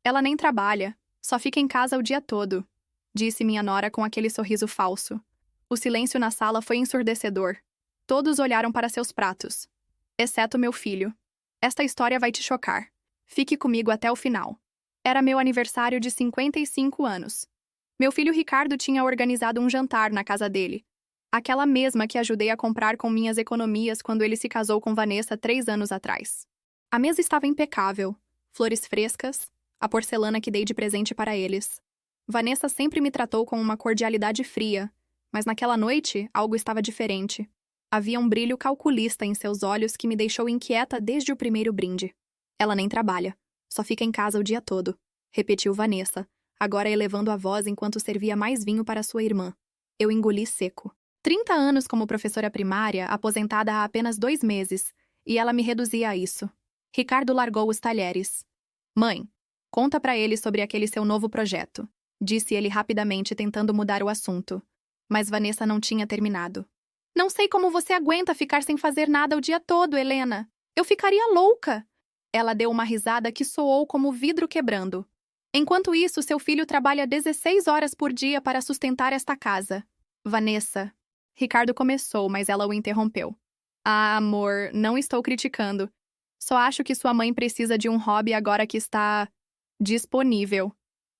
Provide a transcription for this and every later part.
Ela nem trabalha, só fica em casa o dia todo, disse minha nora com aquele sorriso falso. O silêncio na sala foi ensurdecedor. Todos olharam para seus pratos. Exceto meu filho. Esta história vai te chocar. Fique comigo até o final. Era meu aniversário de 55 anos. Meu filho Ricardo tinha organizado um jantar na casa dele. Aquela mesma que ajudei a comprar com minhas economias quando ele se casou com Vanessa 3 anos atrás. A mesa estava impecável, flores frescas, a porcelana que dei de presente para eles. Vanessa sempre me tratou com uma cordialidade fria, mas naquela noite algo estava diferente. Havia um brilho calculista em seus olhos que me deixou inquieta desde o primeiro brinde. Ela nem trabalha, só fica em casa o dia todo, repetiu Vanessa, agora elevando a voz enquanto servia mais vinho para sua irmã. Eu engoli seco. 30 anos como professora primária, aposentada há apenas 2 meses, e ela me reduzia a isso. Ricardo largou os talheres. Mãe, conta pra ele sobre aquele seu novo projeto, disse ele rapidamente tentando mudar o assunto. Mas Vanessa não tinha terminado. Não sei como você aguenta ficar sem fazer nada o dia todo, Helena. Eu ficaria louca. Ela deu uma risada que soou como vidro quebrando. Enquanto isso, seu filho trabalha 16 horas por dia para sustentar esta casa. Vanessa. Ricardo começou, mas ela o interrompeu. Ah, amor, não estou criticando. Só acho que sua mãe precisa de um hobby agora que está disponível.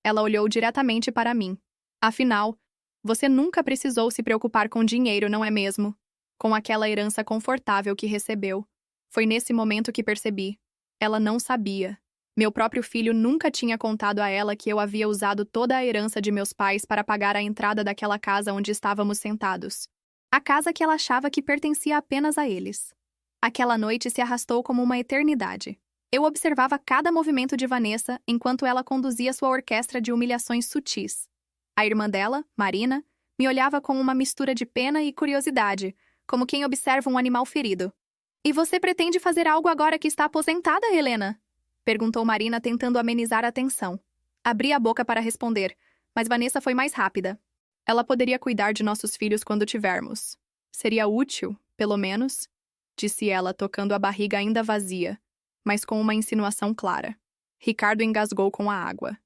Ela olhou diretamente para mim. Afinal, você nunca precisou se preocupar com dinheiro, não é mesmo? Com aquela herança confortável que recebeu. Foi nesse momento que percebi. Ela não sabia. Meu próprio filho nunca tinha contado a ela que eu havia usado toda a herança de meus pais para pagar a entrada daquela casa onde estávamos sentados. A casa que ela achava que pertencia apenas a eles. Aquela noite se arrastou como uma eternidade. Eu observava cada movimento de Vanessa enquanto ela conduzia sua orquestra de humilhações sutis. A irmã dela, Marina, me olhava com uma mistura de pena e curiosidade, como quem observa um animal ferido. E você pretende fazer algo agora que está aposentada, Helena? Perguntou Marina, tentando amenizar a tensão. Abri a boca para responder, mas Vanessa foi mais rápida. Ela poderia cuidar de nossos filhos quando tivermos. Seria útil, pelo menos, disse ela, tocando a barriga ainda vazia, mas com uma insinuação clara. Ricardo engasgou com a água.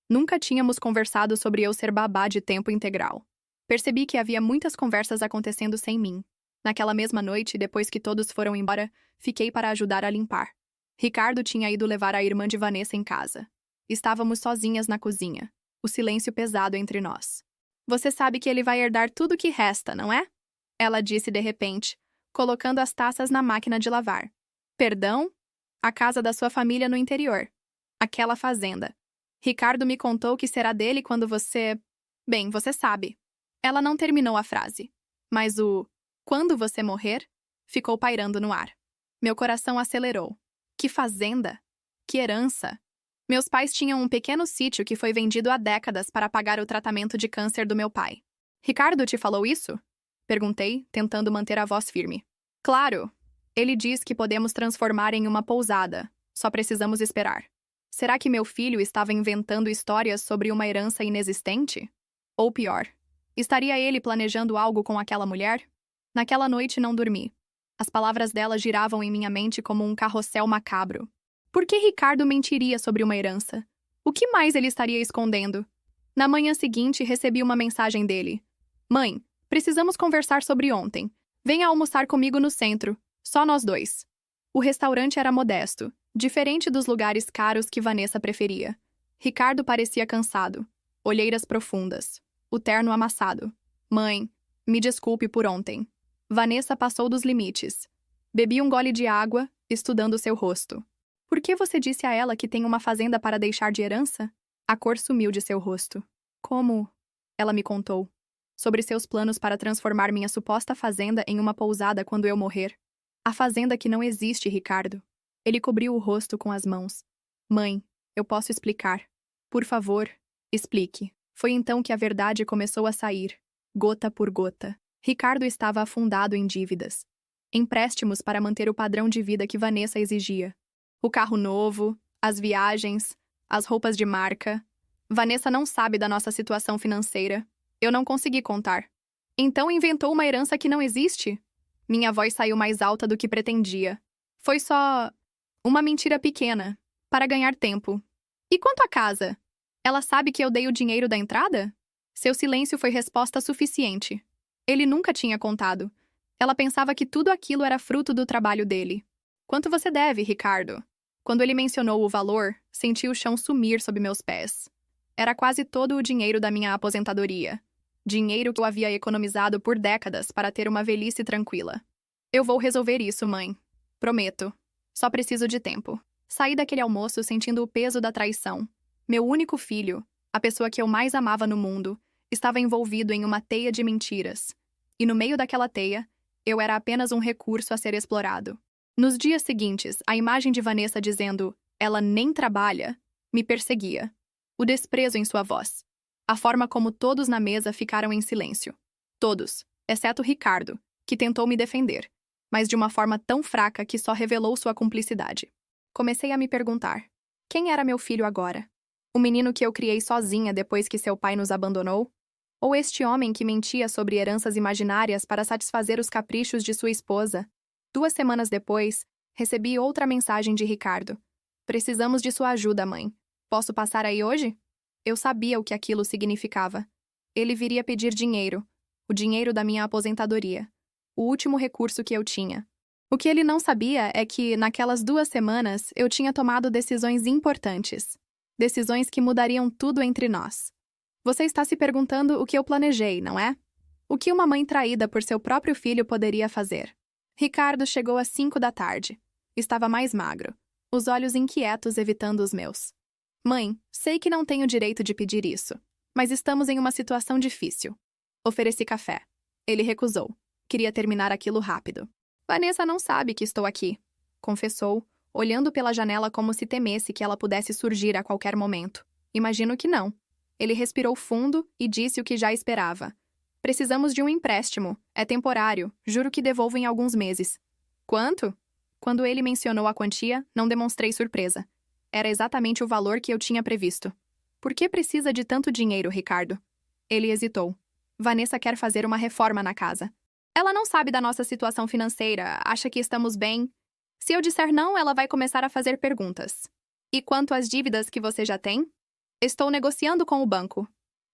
Nunca tínhamos conversado sobre eu ser babá de tempo integral. Percebi que havia muitas conversas acontecendo sem mim. Naquela mesma noite, depois que todos foram embora, fiquei para ajudar a limpar. Ricardo tinha ido levar a irmã de Vanessa em casa. Estávamos sozinhas na cozinha, o silêncio pesado entre nós. Você sabe que ele vai herdar tudo o que resta, não é? Ela disse de repente, colocando as taças na máquina de lavar. Perdão? A casa da sua família no interior. Aquela fazenda. Ricardo me contou que será dele quando você... Bem, você sabe. Ela não terminou a frase. Mas o "quando você morrer" ficou pairando no ar. Meu coração acelerou. Que fazenda? Que herança? Meus pais tinham um pequeno sítio que foi vendido há décadas para pagar o tratamento de câncer do meu pai. Ricardo te falou isso? Perguntei, tentando manter a voz firme. Claro. Ele diz que podemos transformar em uma pousada. Só precisamos esperar. Será que meu filho estava inventando histórias sobre uma herança inexistente? Ou pior, estaria ele planejando algo com aquela mulher? Naquela noite não dormi. As palavras dela giravam em minha mente como um carrossel macabro. Por que Ricardo mentiria sobre uma herança? O que mais ele estaria escondendo? Na manhã seguinte, recebi uma mensagem dele. Mãe, precisamos conversar sobre ontem. Venha almoçar comigo no centro. Só nós dois. O restaurante era modesto, diferente dos lugares caros que Vanessa preferia. Ricardo parecia cansado. Olheiras profundas. O terno amassado. Mãe, me desculpe por ontem. Vanessa passou dos limites. Bebi um gole de água, estudando seu rosto. Por que você disse a ela que tem uma fazenda para deixar de herança? A cor sumiu de seu rosto. Como? Ela me contou. Sobre seus planos para transformar minha suposta fazenda em uma pousada quando eu morrer. A fazenda que não existe, Ricardo. Ele cobriu o rosto com as mãos. Mãe, eu posso explicar. Por favor, explique. Foi então que a verdade começou a sair, gota por gota. Ricardo estava afundado em dívidas. Empréstimos para manter o padrão de vida que Vanessa exigia. O carro novo, as viagens, as roupas de marca. Vanessa não sabe da nossa situação financeira. Eu não consegui contar. Então inventou uma herança que não existe? Minha voz saiu mais alta do que pretendia. Foi só uma mentira pequena, para ganhar tempo. E quanto à casa? Ela sabe que eu dei o dinheiro da entrada? Seu silêncio foi resposta suficiente. Ele nunca tinha contado. Ela pensava que tudo aquilo era fruto do trabalho dele. Quanto você deve, Ricardo? Quando ele mencionou o valor, senti o chão sumir sob meus pés. Era quase todo o dinheiro da minha aposentadoria. Dinheiro que eu havia economizado por décadas para ter uma velhice tranquila. Eu vou resolver isso, mãe. Prometo. Só preciso de tempo. Saí daquele almoço sentindo o peso da traição. Meu único filho, a pessoa que eu mais amava no mundo, estava envolvido em uma teia de mentiras. E no meio daquela teia, eu era apenas um recurso a ser explorado. Nos dias seguintes, a imagem de Vanessa dizendo "ela nem trabalha" me perseguia. O desprezo em sua voz. A forma como todos na mesa ficaram em silêncio. Todos, exceto Ricardo, que tentou me defender, mas de uma forma tão fraca que só revelou sua cumplicidade. Comecei a me perguntar: quem era meu filho agora? O menino que eu criei sozinha depois que seu pai nos abandonou? Ou este homem que mentia sobre heranças imaginárias para satisfazer os caprichos de sua esposa? 2 semanas depois, recebi outra mensagem de Ricardo. Precisamos de sua ajuda, mãe. Posso passar aí hoje? Eu sabia o que aquilo significava. Ele viria pedir dinheiro, o dinheiro da minha aposentadoria, o último recurso que eu tinha. O que ele não sabia é que, naquelas 2 semanas, eu tinha tomado decisões importantes. Decisões que mudariam tudo entre nós. Você está se perguntando o que eu planejei, não é? O que uma mãe traída por seu próprio filho poderia fazer? Ricardo chegou às 5 da tarde. Estava mais magro, os olhos inquietos evitando os meus. Mãe, sei que não tenho direito de pedir isso, mas estamos em uma situação difícil. Ofereci café. Ele recusou. Queria terminar aquilo rápido. Vanessa não sabe que estou aqui, confessou, olhando pela janela como se temesse que ela pudesse surgir a qualquer momento. Imagino que não. Ele respirou fundo e disse o que já esperava. Precisamos de um empréstimo. É temporário. Juro que devolvo em alguns meses. Quanto? Quando ele mencionou a quantia, não demonstrei surpresa. Era exatamente o valor que eu tinha previsto. Por que precisa de tanto dinheiro, Ricardo? Ele hesitou. Vanessa quer fazer uma reforma na casa. Ela não sabe da nossa situação financeira, acha que estamos bem. Se eu disser não, ela vai começar a fazer perguntas. E quanto às dívidas que você já tem? Estou negociando com o banco.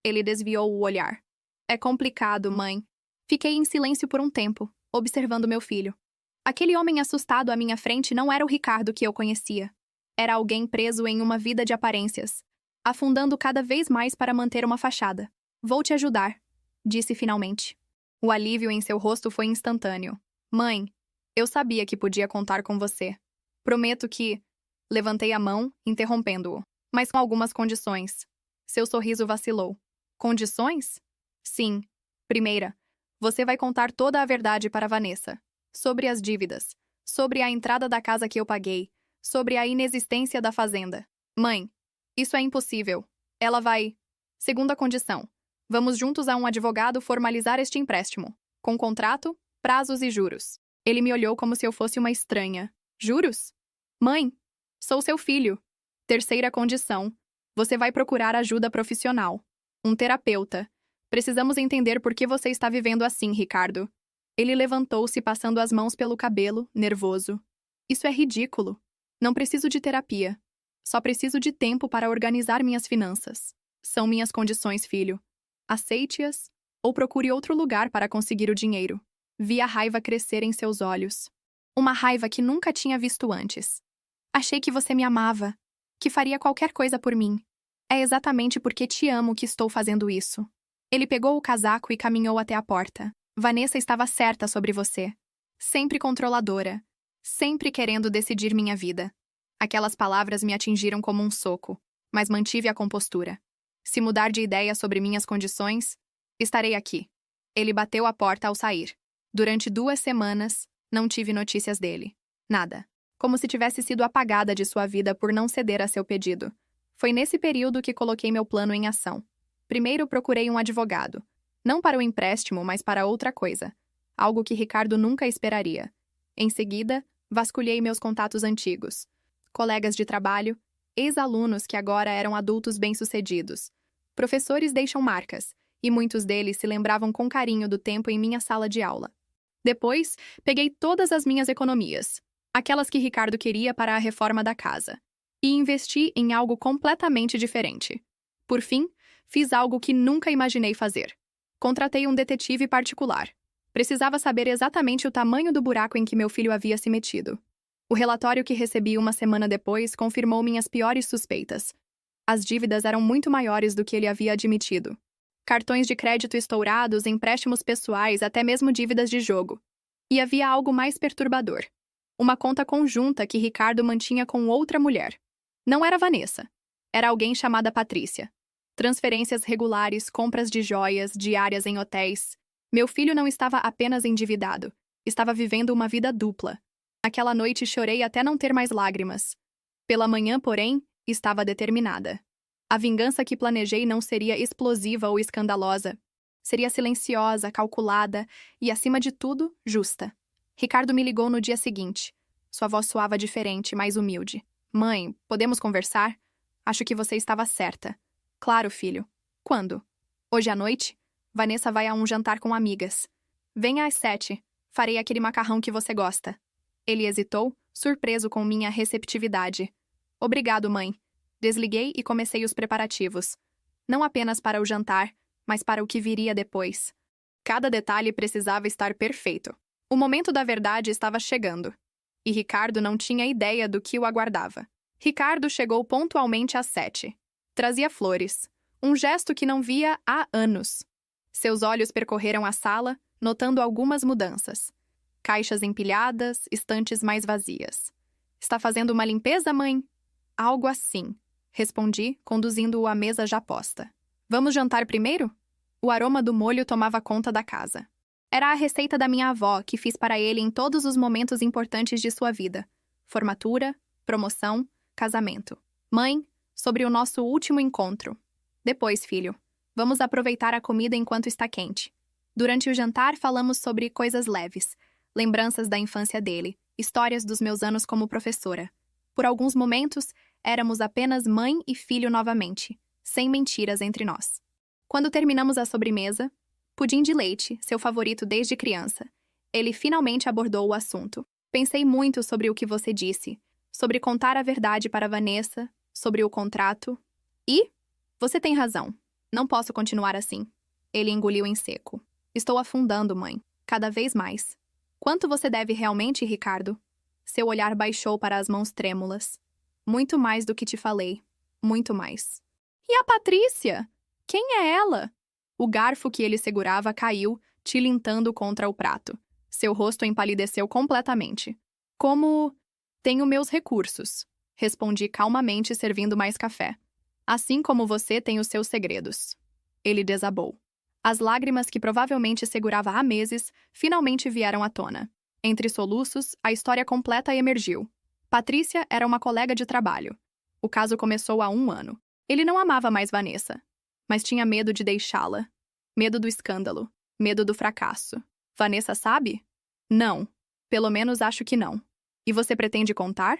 Ele desviou o olhar. É complicado, mãe. Fiquei em silêncio por um tempo, observando meu filho. Aquele homem assustado à minha frente não era o Ricardo que eu conhecia. Era alguém preso em uma vida de aparências, afundando cada vez mais para manter uma fachada. Vou te ajudar, disse finalmente. O alívio em seu rosto foi instantâneo. Mãe, eu sabia que podia contar com você. Prometo que... Levantei a mão, interrompendo-o, mas com algumas condições. Seu sorriso vacilou. Condições? Sim. Primeira, você vai contar toda a verdade para Vanessa. Sobre as dívidas, sobre a entrada da casa que eu paguei, sobre a inexistência da fazenda. Mãe, isso é impossível. Ela vai... Segunda condição. Vamos juntos a um advogado formalizar este empréstimo, com contrato, prazos e juros. Ele me olhou como se eu fosse uma estranha. Juros? Mãe, sou seu filho. Terceira condição. Você vai procurar ajuda profissional. Um terapeuta. Precisamos entender por que você está vivendo assim, Ricardo. Ele levantou-se passando as mãos pelo cabelo, nervoso. Isso é ridículo. Não preciso de terapia. Só preciso de tempo para organizar minhas finanças. São minhas condições, filho. Aceite-as ou procure outro lugar para conseguir o dinheiro. Vi a raiva crescer em seus olhos. Uma raiva que nunca tinha visto antes. Achei que você me amava, que faria qualquer coisa por mim. É exatamente porque te amo que estou fazendo isso. Ele pegou o casaco e caminhou até a porta. Vanessa estava certa sobre você. Sempre controladora. Sempre querendo decidir minha vida. Aquelas palavras me atingiram como um soco, mas mantive a compostura. Se mudar de ideia sobre minhas condições, estarei aqui. Ele bateu a porta ao sair. Durante 2 semanas, não tive notícias dele. Nada. Como se tivesse sido apagada de sua vida por não ceder a seu pedido. Foi nesse período que coloquei meu plano em ação. Primeiro procurei um advogado. Não para o empréstimo, mas para outra coisa. Algo que Ricardo nunca esperaria. Em seguida, vasculhei meus contatos antigos. Colegas de trabalho, ex-alunos que agora eram adultos bem-sucedidos. Professores deixam marcas, e muitos deles se lembravam com carinho do tempo em minha sala de aula. Depois, peguei todas as minhas economias, aquelas que Ricardo queria para a reforma da casa. e investi em algo completamente diferente. Por fim, fiz algo que nunca imaginei fazer. Contratei um detetive particular. Precisava saber exatamente o tamanho do buraco em que meu filho havia se metido. O relatório que recebi uma semana depois confirmou minhas piores suspeitas. As dívidas eram muito maiores do que ele havia admitido. Cartões de crédito estourados, empréstimos pessoais, até mesmo dívidas de jogo. E havia algo mais perturbador. Uma conta conjunta que Ricardo mantinha com outra mulher. Não era Vanessa. Era alguém chamada Patrícia. Transferências regulares, compras de joias, diárias em hotéis. Meu filho não estava apenas endividado. Estava vivendo uma vida dupla. Naquela noite chorei até não ter mais lágrimas. Pela manhã, porém, estava determinada. A vingança que planejei não seria explosiva ou escandalosa. Seria silenciosa, calculada e, acima de tudo, justa. Ricardo me ligou no dia seguinte. Sua voz soava diferente, mais humilde. Mãe, podemos conversar? Acho que você estava certa. Claro, filho. Quando? Hoje à noite? Vanessa vai a um jantar com amigas. Venha às 7. Farei aquele macarrão que você gosta. Ele hesitou, surpreso com minha receptividade. Obrigado, mãe. Desliguei e comecei os preparativos. Não apenas para o jantar, mas para o que viria depois. Cada detalhe precisava estar perfeito. O momento da verdade estava chegando. E Ricardo não tinha ideia do que o aguardava. Ricardo chegou pontualmente às 7. Trazia flores. Um gesto que não via há anos. Seus olhos percorreram a sala, notando algumas mudanças. Caixas empilhadas, estantes mais vazias. Está fazendo uma limpeza, mãe? Algo assim, respondi, conduzindo-o à mesa já posta. Vamos jantar primeiro? O aroma do molho tomava conta da casa. Era a receita da minha avó, que fiz para ele em todos os momentos importantes de sua vida. Formatura, promoção, casamento. Mãe, sobre o nosso último encontro. Depois, filho. Vamos aproveitar a comida enquanto está quente. Durante o jantar, falamos sobre coisas leves. Lembranças da infância dele, histórias dos meus anos como professora. Por alguns momentos, éramos apenas mãe e filho novamente, sem mentiras entre nós. Quando terminamos a sobremesa, pudim de leite, seu favorito desde criança, ele finalmente abordou o assunto. Pensei muito sobre o que você disse, sobre contar a verdade para Vanessa, sobre o contrato. E? Você tem razão. Não posso continuar assim. Ele engoliu em seco. Estou afundando, mãe. Cada vez mais. Quanto você deve realmente, Ricardo? Seu olhar baixou para as mãos trêmulas. Muito mais do que te falei. Muito mais. E a Patrícia? Quem é ela? O garfo que ele segurava caiu, tilintando contra o prato. Seu rosto empalideceu completamente. Como... Tenho meus recursos. Respondi calmamente, servindo mais café. Assim como você tem os seus segredos. Ele desabou. As lágrimas que provavelmente segurava há meses finalmente vieram à tona. Entre soluços, a história completa emergiu. Patrícia era uma colega de trabalho. O caso começou há 1 ano. Ele não amava mais Vanessa, mas tinha medo de deixá-la. Medo do escândalo. Medo do fracasso. Vanessa sabe? Não. Pelo menos acho que não. E você pretende contar?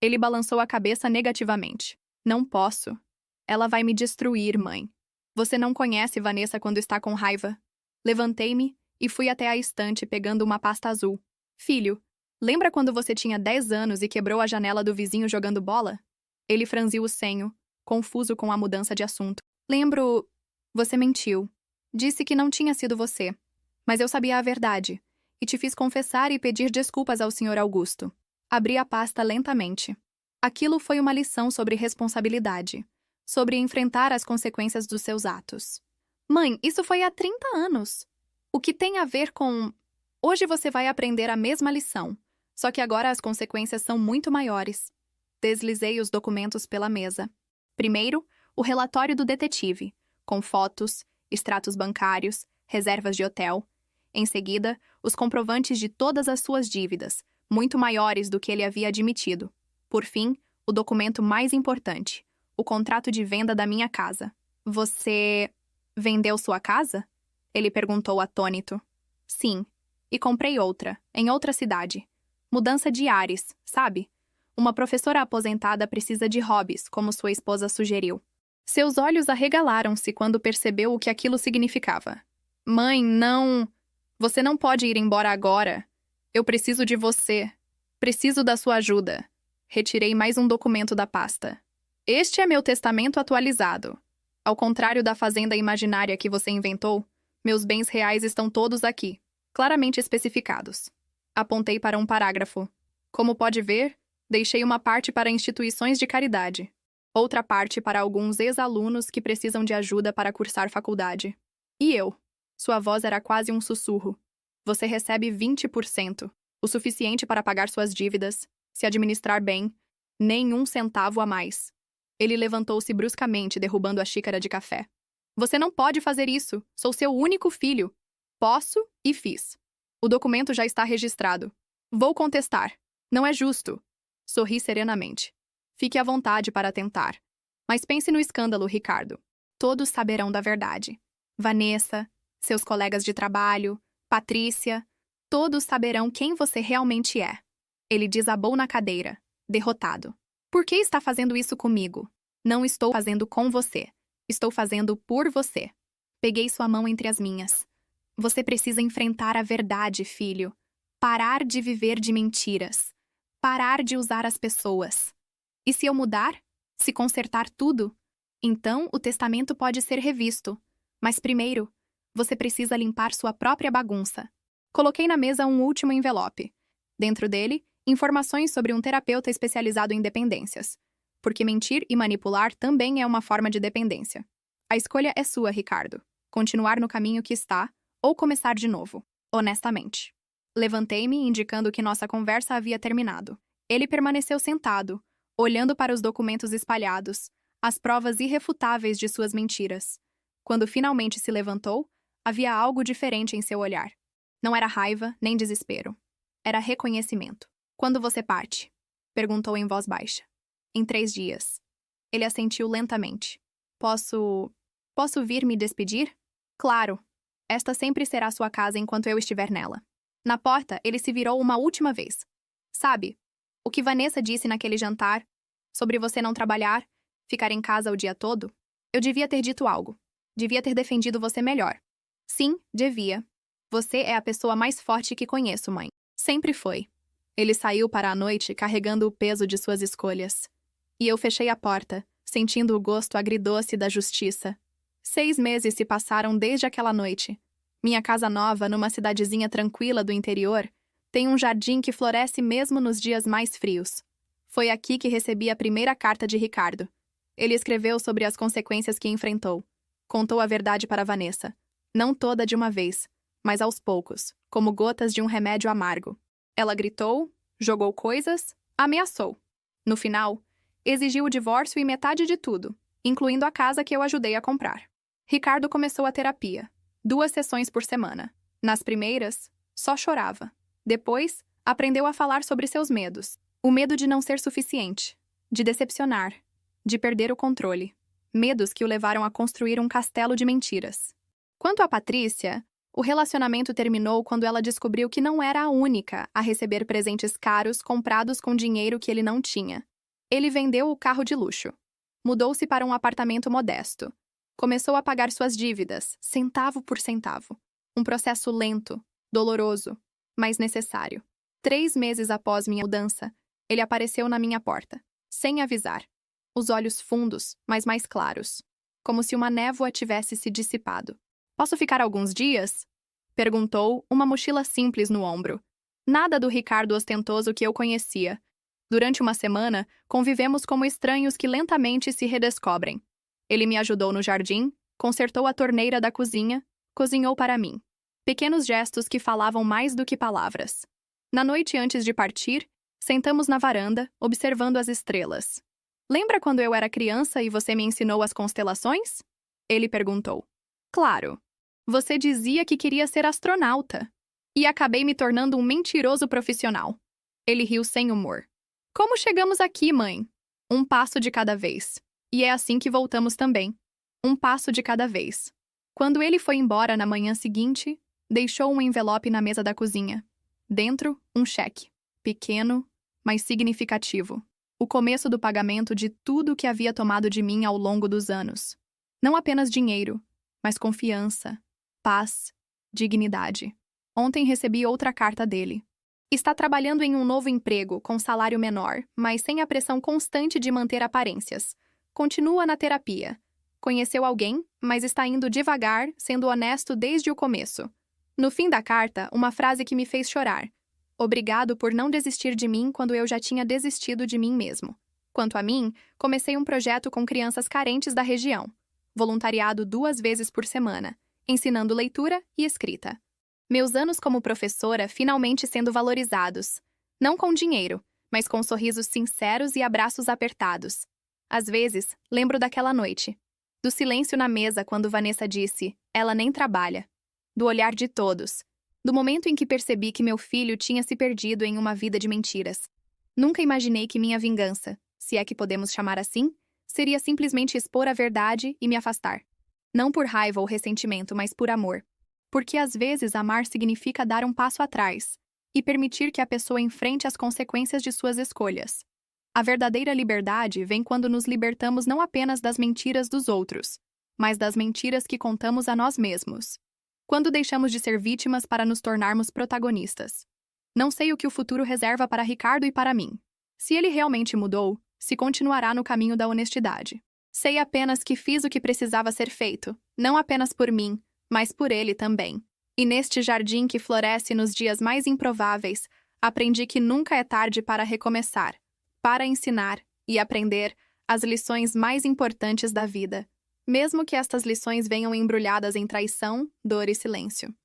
Ele balançou a cabeça negativamente. Não posso. Ela vai me destruir, mãe. Você não conhece Vanessa quando está com raiva. Levantei-me e fui até a estante pegando uma pasta azul. Filho, lembra quando você tinha 10 anos e quebrou a janela do vizinho jogando bola? Ele franziu o senho, confuso com a mudança de assunto. Lembro... Você mentiu. Disse que não tinha sido você. Mas eu sabia a verdade. E te fiz confessar e pedir desculpas ao Sr. Augusto. Abri a pasta lentamente. Aquilo foi uma lição sobre responsabilidade. Sobre enfrentar as consequências dos seus atos. Mãe, isso foi há 30 anos. O que tem a ver com... Hoje você vai aprender a mesma lição. Só que agora as consequências são muito maiores. Deslizei os documentos pela mesa. Primeiro, o relatório do detetive, com fotos, extratos bancários, reservas de hotel. Em seguida, os comprovantes de todas as suas dívidas, muito maiores do que ele havia admitido. Por fim, o documento mais importante, o contrato de venda da minha casa. Você vendeu sua casa? Ele perguntou atônito. Sim, e comprei outra, em outra cidade. Mudança de ares, sabe? Uma professora aposentada precisa de hobbies, como sua esposa sugeriu. Seus olhos arregalaram-se quando percebeu o que aquilo significava. Mãe, não... Você não pode ir embora agora. Eu preciso de você. Preciso da sua ajuda. Retirei mais um documento da pasta. Este é meu testamento atualizado. Ao contrário da fazenda imaginária que você inventou, meus bens reais estão todos aqui, claramente especificados. Apontei para um parágrafo. Como pode ver, deixei uma parte para instituições de caridade. Outra parte para alguns ex-alunos que precisam de ajuda para cursar faculdade. E eu? Sua voz era quase um sussurro. Você recebe 20%, o suficiente para pagar suas dívidas, se administrar bem, nem um centavo a mais. Ele levantou-se bruscamente, derrubando a xícara de café. Você não pode fazer isso. Sou seu único filho. Posso e fiz. O documento já está registrado. Vou contestar. Não é justo. Sorri serenamente. Fique à vontade para tentar. Mas pense no escândalo, Ricardo. Todos saberão da verdade. Vanessa, seus colegas de trabalho, Patrícia, todos saberão quem você realmente é. Ele desabou na cadeira, derrotado. Por que está fazendo isso comigo? Não estou fazendo com você. Estou fazendo por você. Peguei sua mão entre as minhas. Você precisa enfrentar a verdade, filho. Parar de viver de mentiras. Parar de usar as pessoas. E se eu mudar? Se consertar tudo? Então, o testamento pode ser revisto. Mas primeiro, você precisa limpar sua própria bagunça. Coloquei na mesa um último envelope. Dentro dele, informações sobre um terapeuta especializado em dependências. Porque mentir e manipular também é uma forma de dependência. A escolha é sua, Ricardo. Continuar no caminho que está ou começar de novo, honestamente. Levantei-me, indicando que nossa conversa havia terminado. Ele permaneceu sentado, olhando para os documentos espalhados, as provas irrefutáveis de suas mentiras. Quando finalmente se levantou, havia algo diferente em seu olhar. Não era raiva nem desespero. Era reconhecimento. Quando você parte? Perguntou em voz baixa. Em 3 dias. Ele assentiu lentamente. Posso vir me despedir? Claro. Esta sempre será sua casa enquanto eu estiver nela. Na porta, ele se virou uma última vez. Sabe, o que Vanessa disse naquele jantar, sobre você não trabalhar, ficar em casa o dia todo? Eu devia ter dito algo. Devia ter defendido você melhor. Sim, devia. Você é a pessoa mais forte que conheço, mãe. Sempre foi. Ele saiu para a noite carregando o peso de suas escolhas. E eu fechei a porta, sentindo o gosto agridoce da justiça. 6 meses se passaram desde aquela noite. Minha casa nova, numa cidadezinha tranquila do interior, tem um jardim que floresce mesmo nos dias mais frios. Foi aqui que recebi a primeira carta de Ricardo. Ele escreveu sobre as consequências que enfrentou. Contou a verdade para Vanessa. Não toda de uma vez, mas aos poucos, como gotas de um remédio amargo. Ela gritou, jogou coisas, ameaçou. No final, exigiu o divórcio e metade de tudo, incluindo a casa que eu ajudei a comprar. Ricardo começou a terapia. 2 sessões por semana. Nas primeiras, só chorava. Depois, aprendeu a falar sobre seus medos. O medo de não ser suficiente, de decepcionar, de perder o controle. Medos que o levaram a construir um castelo de mentiras. Quanto a Patrícia, o relacionamento terminou quando ela descobriu que não era a única a receber presentes caros comprados com dinheiro que ele não tinha. Ele vendeu o carro de luxo. Mudou-se para um apartamento modesto. Começou a pagar suas dívidas, centavo por centavo. Um processo lento, doloroso, mas necessário. 3 meses após minha mudança, ele apareceu na minha porta, sem avisar. Os olhos fundos, mas mais claros, como se uma névoa tivesse se dissipado. Posso ficar alguns dias? Perguntou, uma mochila simples no ombro. Nada do Ricardo ostentoso que eu conhecia. Durante uma semana, convivemos como estranhos que lentamente se redescobrem. Ele me ajudou no jardim, consertou a torneira da cozinha, cozinhou para mim. Pequenos gestos que falavam mais do que palavras. Na noite antes de partir, sentamos na varanda, observando as estrelas. Lembra quando eu era criança e você me ensinou as constelações? Ele perguntou. Claro. Você dizia que queria ser astronauta. E acabei me tornando um mentiroso profissional. Ele riu sem humor. Como chegamos aqui, mãe? Um passo de cada vez. E é assim que voltamos também. Um passo de cada vez. Quando ele foi embora na manhã seguinte, deixou um envelope na mesa da cozinha. Dentro, um cheque. Pequeno, mas significativo. O começo do pagamento de tudo que havia tomado de mim ao longo dos anos. Não apenas dinheiro, mas confiança, paz, dignidade. Ontem recebi outra carta dele. Está trabalhando em um novo emprego, com salário menor, mas sem a pressão constante de manter aparências. Continua na terapia. Conheceu alguém, mas está indo devagar, sendo honesto desde o começo. No fim da carta, uma frase que me fez chorar. Obrigado por não desistir de mim quando eu já tinha desistido de mim mesmo. Quanto a mim, comecei um projeto com crianças carentes da região. Voluntariado 2 vezes por semana, ensinando leitura e escrita. Meus anos como professora finalmente sendo valorizados. Não com dinheiro, mas com sorrisos sinceros e abraços apertados. Às vezes, lembro daquela noite. Do silêncio na mesa quando Vanessa disse, ela nem trabalha. Do olhar de todos. Do momento em que percebi que meu filho tinha se perdido em uma vida de mentiras. Nunca imaginei que minha vingança, se é que podemos chamar assim, seria simplesmente expor a verdade e me afastar. Não por raiva ou ressentimento, mas por amor. Porque às vezes amar significa dar um passo atrás e permitir que a pessoa enfrente as consequências de suas escolhas. A verdadeira liberdade vem quando nos libertamos não apenas das mentiras dos outros, mas das mentiras que contamos a nós mesmos. Quando deixamos de ser vítimas para nos tornarmos protagonistas. Não sei o que o futuro reserva para Ricardo e para mim. Se ele realmente mudou, se continuará no caminho da honestidade. Sei apenas que fiz o que precisava ser feito, não apenas por mim, mas por ele também. E neste jardim que floresce nos dias mais improváveis, aprendi que nunca é tarde para recomeçar, para ensinar e aprender as lições mais importantes da vida, mesmo que estas lições venham embrulhadas em traição, dor e silêncio.